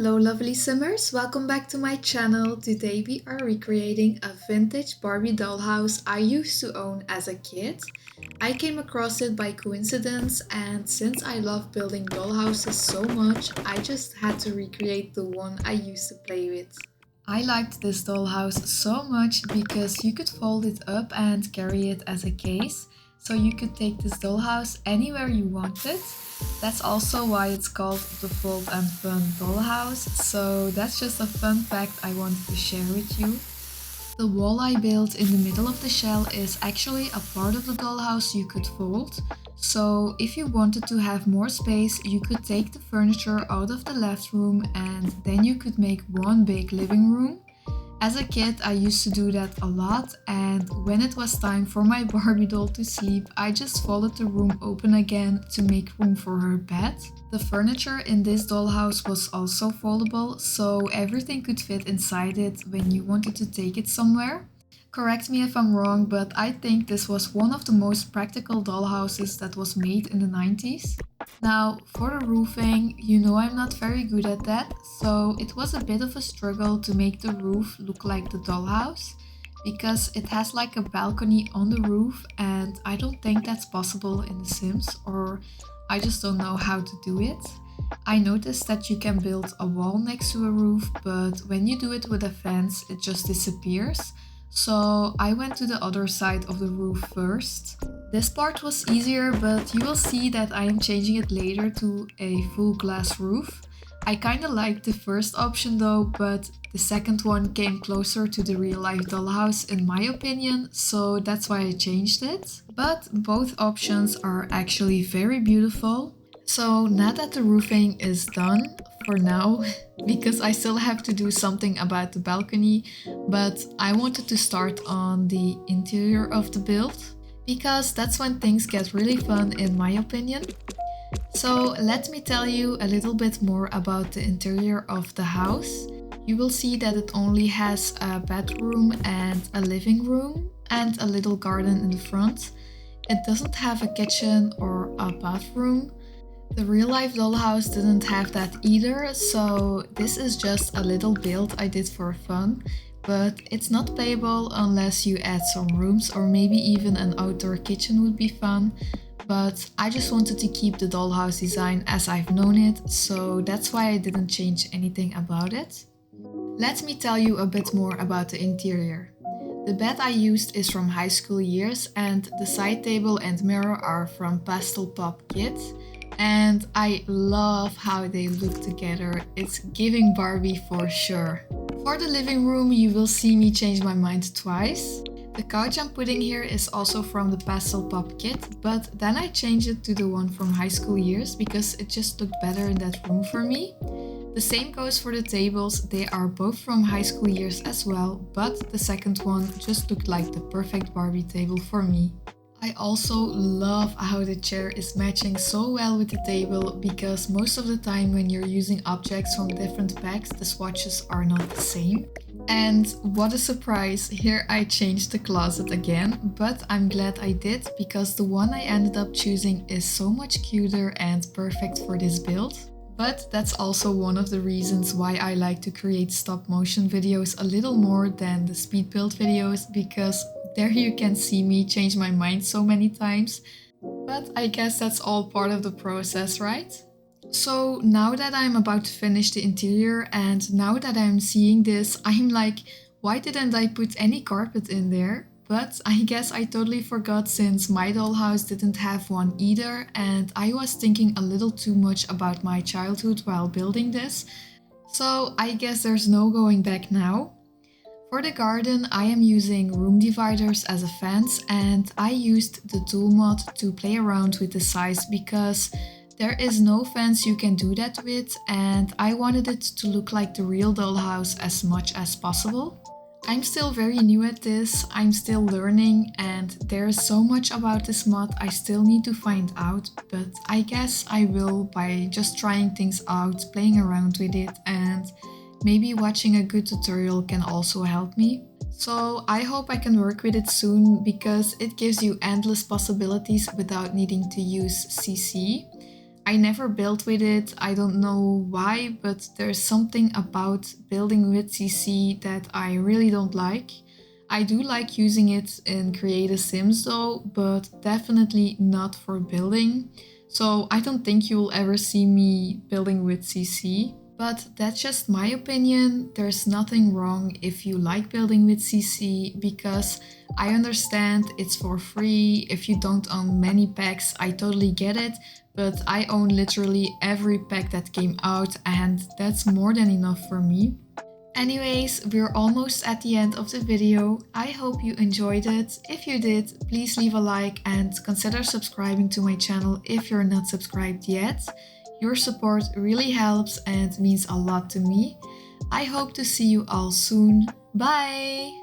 Hello lovely simmers, welcome back to my channel. Today we are recreating a vintage Barbie dollhouse I used to own as a kid. I came across it by coincidence, and since I love building dollhouses so much, I just had to recreate the one I used to play with. I liked this dollhouse so much because you could fold it up and carry it as a case, so you could take this dollhouse anywhere you wanted. That's also why it's called the 𝓵𝓸𝓿𝓮𝓵𝓂 dollhouse, so that's just a fun fact I wanted to share with you. The wall I built in the middle of the shell is actually a part of the dollhouse you could fold, so if you wanted to have more space, you could take the furniture out of the left room and then you could make one big living room. As a kid, I used to do that a lot, and when it was time for my Barbie doll to sleep, I just folded the room open again to make room for her bed. The furniture in this dollhouse was also foldable, so everything could fit inside it when you wanted to take it somewhere. Correct me if I'm wrong, but I think this was one of the most practical dollhouses that was made in the 90s. Now, for the roofing, you know I'm not very good at that, so it was a bit of a struggle to make the roof look like the dollhouse, because it has like a balcony on the roof and I don't think that's possible in The Sims, or I just don't know how to do it. I noticed that you can build a wall next to a roof, but when you do it with a fence, it just disappears. So I went to the other side of the roof first. This part was easier, but you will see that I am changing it later to a full glass roof. I kinda liked the first option though, but the second one came closer to the real life dollhouse in my opinion, so that's why I changed it. But both options are actually very beautiful. So now that the roofing is done, for now, because I still have to do something about the balcony, but I wanted to start on the interior of the build, because that's when things get really fun in my opinion. So let me tell you a little bit more about the interior of the house. You will see that it only has a bedroom and a living room and a little garden in the front. It doesn't have a kitchen or a bathroom. The real life dollhouse didn't have that either, so this is just a little build I did for fun, but it's not playable unless you add some rooms, or maybe even an outdoor kitchen would be fun. But I just wanted to keep the dollhouse design as I've known it, so that's why I didn't change anything about it. Let me tell you a bit more about the interior. The bed I used is from high school years, and the side table and mirror are from Pastel Pop Kit. And I love how they look together. It's giving Barbie for sure. For the living room, you will see me change my mind twice. The couch I'm putting here is also from the Pastel Pop Kit, but then I changed it to the one from high school years because it just looked better in that room for me. The same goes for the tables, they are both from high school years as well, but the second one just looked like the perfect Barbie table for me. I also love how the chair is matching so well with the table, because most of the time when you're using objects from different packs, the swatches are not the same. And what a surprise, here I changed the closet again, but I'm glad I did, because the one I ended up choosing is so much cuter and perfect for this build. But that's also one of the reasons why I like to create stop motion videos a little more than the speed build videos, because there you can see me change my mind so many times. But I guess that's all part of the process, right? So now that I'm about to finish the interior and now that I'm seeing this, I'm like, why didn't I put any carpet in there? But I guess I totally forgot, since my dollhouse didn't have one either, and I was thinking a little too much about my childhood while building this. So I guess there's no going back now. For the garden, I am using room dividers as a fence, and I used the tool mod to play around with the size, because there is no fence you can do that with, and I wanted it to look like the real dollhouse as much as possible. I'm still very new at this, I'm still learning, and there is so much about this mod I still need to find out, but I guess I will by just trying things out, playing around with it, and maybe watching a good tutorial can also help me. So I hope I can work with it soon, because it gives you endless possibilities without needing to use CC. I never built with it, I don't know why, but there's something about building with CC that I really don't like. I do like using it in creative sims though, but definitely not for building. So I don't think you will ever see me building with CC. But that's just my opinion. There's nothing wrong if you like building with CC because I understand it's for free. If you don't own many packs, I totally get it. But I own literally every pack that came out and that's more than enough for me. Anyways, we're almost at the end of the video. I hope you enjoyed it. If you did, please leave a like and consider subscribing to my channel if you're not subscribed yet. Your support really helps and means a lot to me. I hope to see you all soon. Bye!